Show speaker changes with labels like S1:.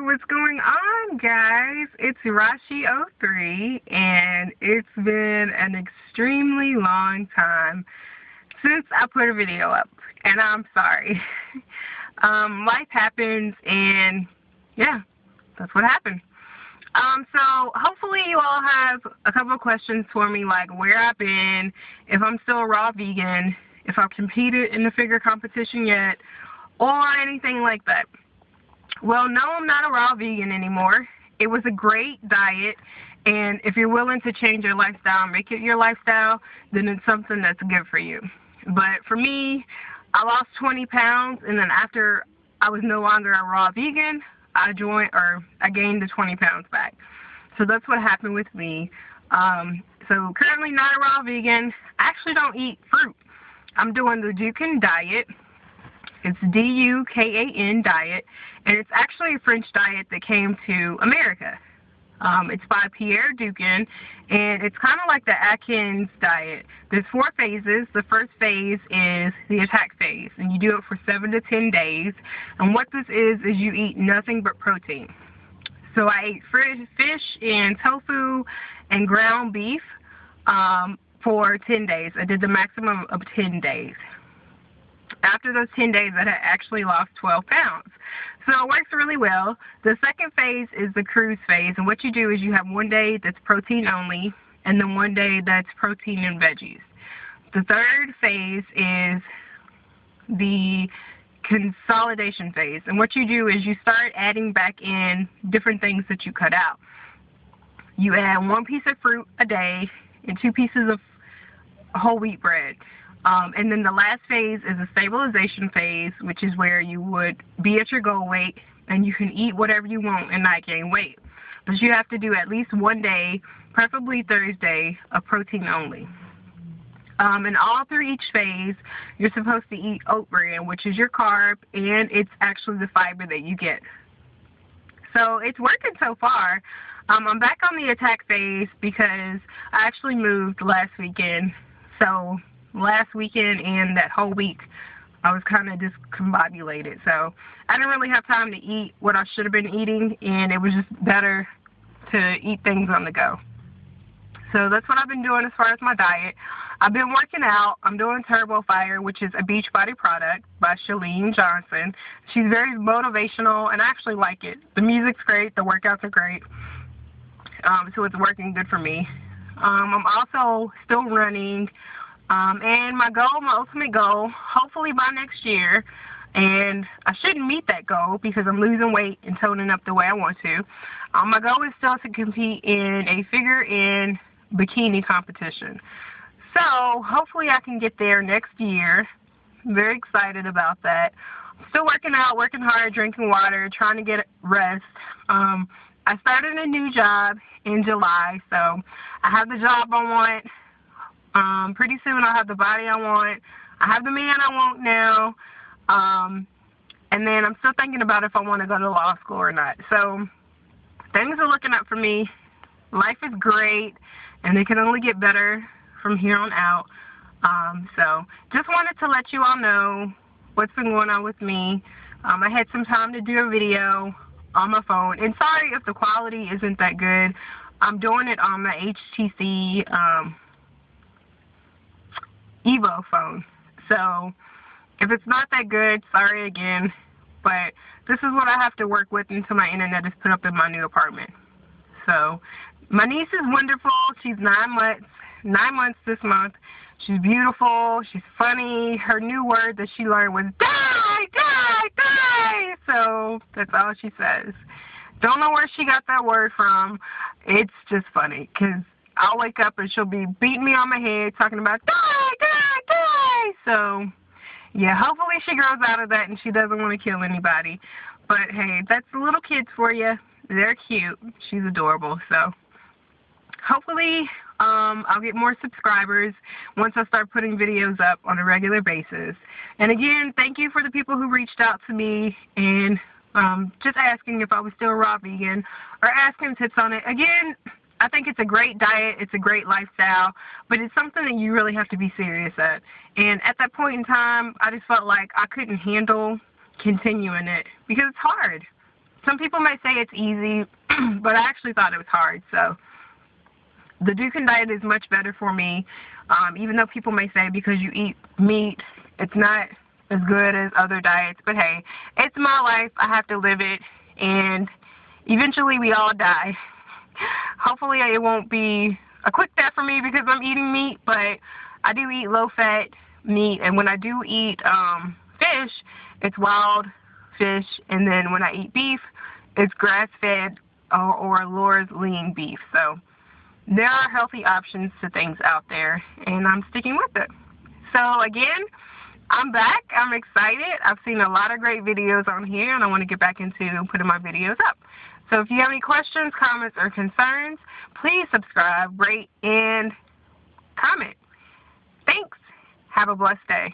S1: what's going on, guys? It's Rashi03, and it's been an extremely long time since I put a video up, and I'm sorry. Life happens, and yeah, that's what happened. So hopefully you all have a couple of questions for me, like where I've been, if I'm still a raw vegan, if I've competed in the figure competition yet, or anything like that. Well, no, I'm not a raw vegan anymore. It was a great diet, and if you're willing to change your lifestyle, make it your lifestyle, then it's something that's good for you. But for me, I lost 20 pounds, and then after I was no longer a raw vegan, I gained the 20 pounds back. So that's what happened with me. So currently not a raw vegan. I actually don't eat fruit. I'm doing the Dukan diet. It's D-U-K-A-N diet, and it's actually a French diet that came to America. It's by Pierre Dukan, and it's kind of like the Atkins diet. There's 4 phases. The first phase is the attack phase, and you do it for 7 to 10 days. And what this is you eat nothing but protein. So I ate fish and tofu and ground beef for 10 days. I did the maximum of 10 days. After those 10 days, I had actually lost 12 pounds. So it works really well. The second phase is the cruise phase, and what you do is you have one day that's protein only, and then one day that's protein and veggies. The third phase is the consolidation phase, and what you do is you start adding back in different things that you cut out. You add 1 piece of fruit a day and 2 pieces of whole wheat bread. And then the last phase is a stabilization phase, which is where you would be at your goal weight and you can eat whatever you want and not gain weight. But you have to do at least one day, preferably Thursday, of protein only. And all through each phase, you're supposed to eat oat bran, which is your carb, and it's actually the fiber that you get. So it's working so far. I'm back on the attack phase because I actually moved last weekend. So last weekend and that whole week, I was kind of discombobulated. So I didn't really have time to eat what I should have been eating, and it was just better to eat things on the go. So that's what I've been doing as far as my diet. I've been working out. I'm doing Turbo Fire, which is a Beachbody product by Chalene Johnson. She's very motivational, and I actually like it. The music's great. The workouts are great. So it's working good for me. I'm also still running. And my ultimate goal, hopefully by next year, and I shouldn't meet that goal because I'm losing weight and toning up the way I want to. My goal is still to compete in a figure in bikini competition. So hopefully I can get there next year. I'm very excited about that. I'm still working out, working hard, drinking water, trying to get rest. I started a new job in July, so I have the job I want. Pretty soon I'll have the body I want. I have the man I want now. And then I'm still thinking about if I want to go to law school or not. So things are looking up for me. Life is great, and it can only get better from here on out. So just wanted to let you all know what's been going on with me. I had some time to do a video on my phone. And sorry if the quality isn't that good. I'm doing it on my HTC Evo phone. So if it's not that good, sorry again. But this is what I have to work with until my internet is put up in my new apartment. So my niece is wonderful. She's 9 months. 9 months this month. She's beautiful. She's funny. Her new word that she learned was die, die, die. So that's all she says. Don't know where she got that word from. It's just funny because I'll wake up and she'll be beating me on my head talking about die, die, die. So yeah, hopefully she grows out of that and she doesn't want to kill anybody. But hey, that's the little kids for you. They're cute. She's adorable. So hopefully I'll get more subscribers once I start putting videos up on a regular basis. And again, thank you for the people who reached out to me and just asking if I was still a raw vegan or asking tips on it. Again, I think it's a great diet, it's a great lifestyle, but it's something that you really have to be serious at. And at that point in time, I just felt like I couldn't handle continuing it because it's hard. some people may say it's easy, but I actually thought it was hard. So the Dukan diet is much better for me, even though people may say because you eat meat, it's not as good as other diets. But hey, it's my life. I have to live it, and eventually we all die. Hopefully it won't be a quick death for me because I'm eating meat, but I do eat low-fat meat, and when I do eat fish, it's wild fish, and then when I eat beef, it's grass-fed or Laura's lean beef. So there are healthy options to things out there, and I'm sticking with it. So again, I'm back. I'm excited. I've seen a lot of great videos on here, and I want to get back into putting my videos up. So if you have any questions, comments, or concerns, please subscribe, rate, and comment. Thanks. Have a blessed day.